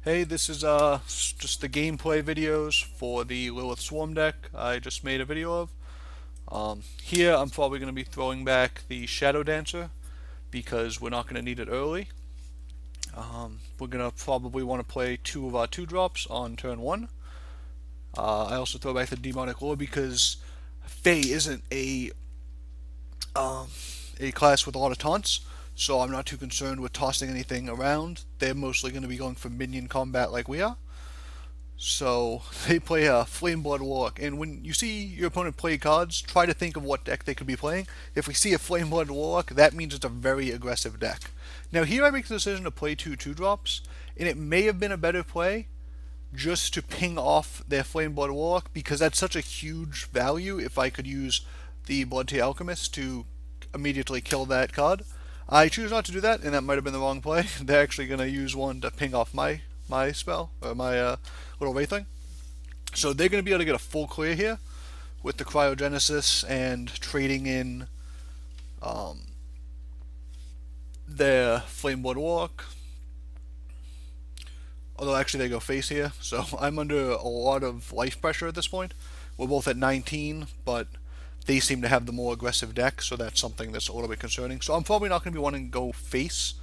Hey, this is just the gameplay videos for the Lilith Swarm deck I just made a video of. Here I'm probably going to be throwing back the Shadow Dancer because we're not going to need it early. We're going to probably want to play two of our 2-drops on turn 1. I also throw back the Demonic Lore because Fae isn't um, a class with a lot of taunts, so I'm not too concerned with tossing anything around. They're mostly going to be going for minion combat like we are. So they play a Flame Blood Warlock, and when you see your opponent play cards, try to think of what deck they could be playing. If we see a Flame Blood Warlock, that means it's a very aggressive deck. Now here I make the decision to play two 2-drops, and it may have been a better play just to ping off their Flame Blood Warlock, because that's such a huge value if I could use the Bloodtear Alchemist to immediately kill that card. I choose not to do that, and that might have been the wrong play. They're actually going to use one to ping off my spell, or my little Wraithling. So they're going to be able to get a full clear here with the Cryogenesis and trading in um, their Flame Blood Warlock. Although actually they go face here, so I'm under a lot of life pressure at this point. We're both at 19, but they seem to have the more aggressive deck, so that's something that's a little bit concerning. So I'm probably not going to be wanting to go face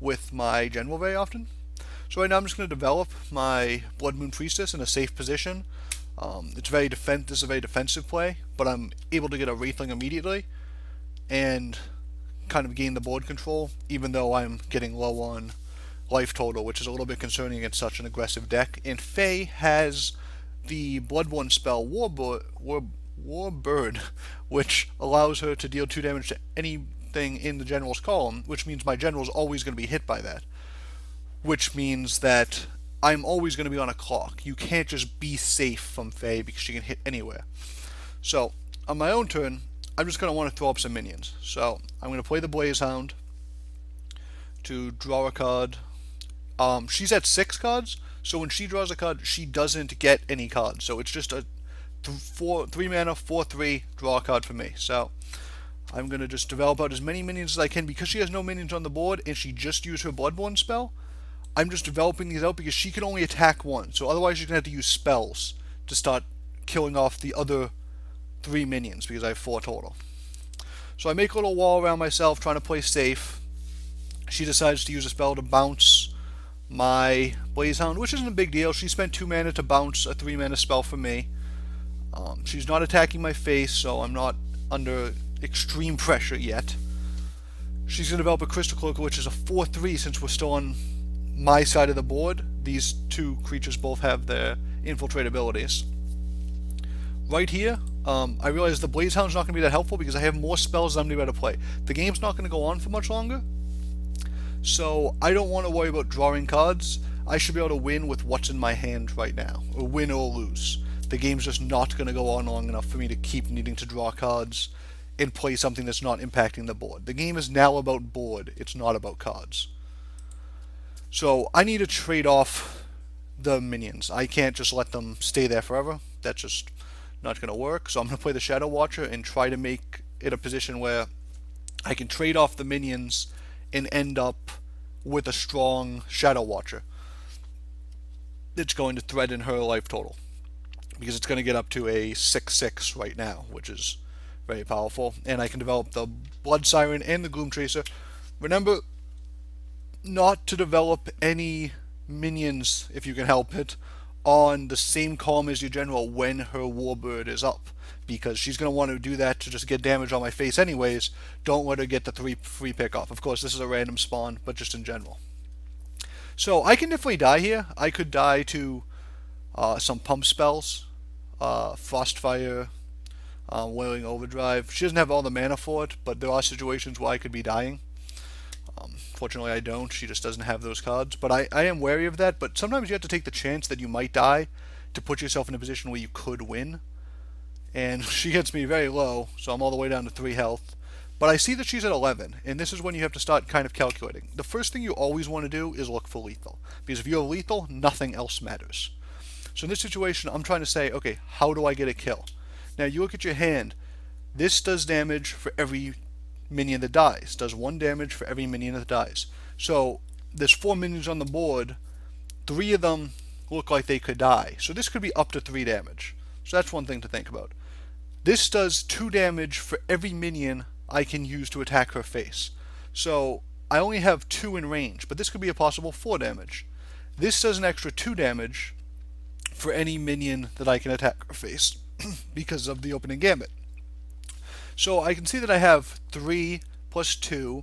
with my general very often. So right now I'm just going to develop my Blood Moon Priestess in a safe position. This is a very defensive play, but I'm able to get a Wraithling immediately and kind of gain the board control, even though I'm getting low on life total, which is a little bit concerning against such an aggressive deck. And Fae has the Bloodborne spell Warbird, which allows her to deal 2 damage to anything in the general's column, which means my general is always going to be hit by that. Which means that I'm always going to be on a clock. You can't just be safe from Fae because she can hit anywhere. So, on my own turn, I'm just going to want to throw up some minions. So, I'm going to play the Blaze Hound to draw a card. She's at 6 cards, so when she draws a card, she doesn't get any cards. So it's just a 3 mana, 4/3 draw a card for me. So I'm going to just develop out as many minions as I can because she has no minions on the board and she just used her Bloodborne spell. I'm just developing these out because she can only attack one. So otherwise you're going to have to use spells to start killing off the other 3 minions because I have 4 total. So I make a little wall around myself trying to play safe. She decides to use a spell to bounce my Blazehound, which isn't a big deal. She spent 2 mana to bounce a 3 mana spell for me. She's not attacking my face, so I'm not under extreme pressure yet. She's going to develop a Crystal Cloaker, which is a 4/3 since we're still on my side of the board. These 2 creatures both have their infiltrate abilities. Right here, I realize the Blazehound's not going to be that helpful because I have more spells than I'm going to be able to play. The game's not going to go on for much longer, so I don't want to worry about drawing cards. I should be able to win with what's in my hand right now, or win or lose. The game's just not going to go on long enough for me to keep needing to draw cards and play something that's not impacting the board. The game is now about board, it's not about cards. So I need to trade off the minions. I can't just let them stay there forever. That's just not going to work. So I'm going to play the Shadow Watcher and try to make it a position where I can trade off the minions and end up with a strong Shadow Watcher. It's going to threaten her life total because it's going to get up to a 6/6 right now, which is very powerful. And I can develop the Blood Siren and the Gloom Tracer. Remember not to develop any minions, if you can help it, on the same column as your general when her Warbird is up, because she's going to want to do that to just get damage on my face anyways. Don't let her get the 3 free pick off. Of course, this is a random spawn, but just in general. So I can definitely die here. I could die to some pump spells, Frostfire, Wailing Overdrive. She doesn't have all the mana for it, but there are situations where I could be dying. Fortunately, I don't. She just doesn't have those cards. But I am wary of that. But sometimes you have to take the chance that you might die to put yourself in a position where you could win. And she gets me very low, so I'm all the way down to 3 health. But I see that she's at 11, and this is when you have to start kind of calculating. The first thing you always want to do is look for lethal. Because if you have lethal, nothing else matters. So in this situation, I'm trying to say, okay, how do I get a kill? Now, you look at your hand. This does damage for every minion that dies. Does 1 damage for every minion that dies. So there's 4 minions on the board. 3 of them look like they could die. So this could be up to 3 damage. So that's one thing to think about. This does 2 damage for every minion I can use to attack her face. So I only have 2 in range, but this could be a possible 4 damage. This does an extra 2 damage for any minion that I can attack her face because of the opening gambit. So I can see that I have 3 plus 2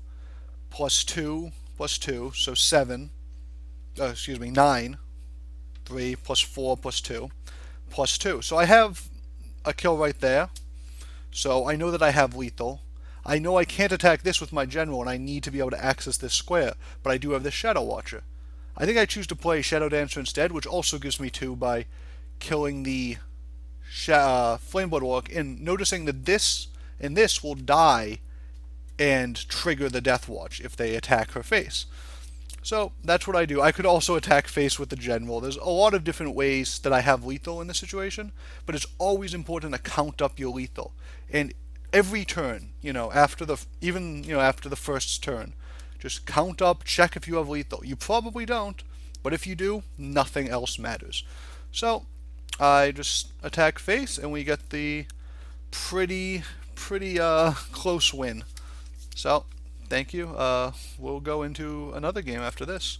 plus 2 plus 2, so 7, 9, 3 plus 4 plus 2 plus 2. So I have a kill right there. So I know that I have lethal. I know I can't attack this with my general, and I need to be able to access this square, but I do have this Shadow Watcher. I think I choose to play Shadow Dancer instead, which also gives me 2 by killing the Flameblood Orc, and noticing that this and this will die and trigger the Death Watch if they attack her face. So that's what I do. I could also attack face with the general. There's a lot of different ways that I have lethal in this situation, but it's always important to count up your lethal. And every turn, after the first turn, just count up, check if you have lethal. You probably don't, but if you do, nothing else matters. So I just attack face, and we get the pretty close win. So thank you. We'll go into another game after this.